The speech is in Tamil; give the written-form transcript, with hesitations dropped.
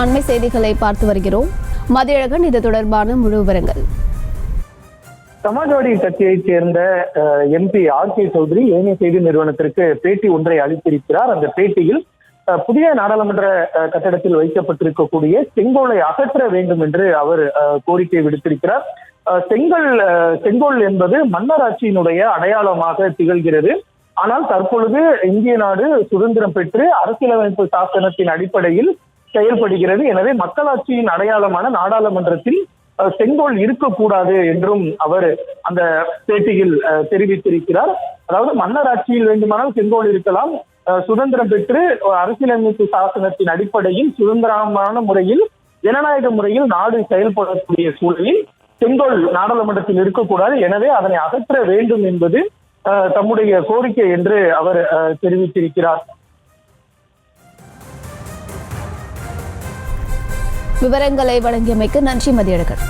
அண்மை செய்திகளை பார்த்து வருகிறோம். மதியழகன், இது தொடர்பான முழு விவரங்கள். சமாஜ்வாடி கட்சியைச் சேர்ந்த MP RK சௌத்ரி ஏனைய செய்தி நிறுவனத்திற்கு பேட்டி ஒன்றை அளித்திருக்கிறார். அந்த பேட்டியில் புதிய நாடாளுமன்ற கட்டடத்தில் வைக்கப்பட்டிருக்கக்கூடிய செங்கோலை அகற்ற வேண்டும் என்று அவர் கோரிக்கை விடுத்திருக்கிறார். செங்கோல் என்பது மன்னராட்சியினுடைய அடையாளமாக திகழ்கிறது. ஆனால் தற்பொழுது இந்திய நாடு சுதந்திரம் பெற்று அரசியலமைப்பு சாசனத்தின் அடிப்படையில் செயல்படுகிறது. எனவே மக்களாட்சியின் அடையாளமான நாடாளுமன்றத்தில் செங்கோல் இருக்கக்கூடாது என்றும் அவர் அந்த பேட்டியில் தெரிவித்திருக்கிறார். அதாவது மன்னராட்சியில் வேண்டுமானால் செங்கோல் இருக்கலாம், சுதந்திரம் பெற்று அரசியலமைப்பு சாசனத்தின் அடிப்படையில் சுதந்திரமான முறையில் ஜனநாயக முறையில் நாடு செயல்படக்கூடிய சூழலில் செங்கோல் நாடாளுமன்றத்தில் இருக்கக்கூடாது. எனவே அதனை அகற்ற வேண்டும் என்பது தம்முடைய கோரிக்கை என்று அவர் தெரிவித்திருக்கிறார். விவரங்களை வழங்கியமைக்கு நன்றி மதியழகன்.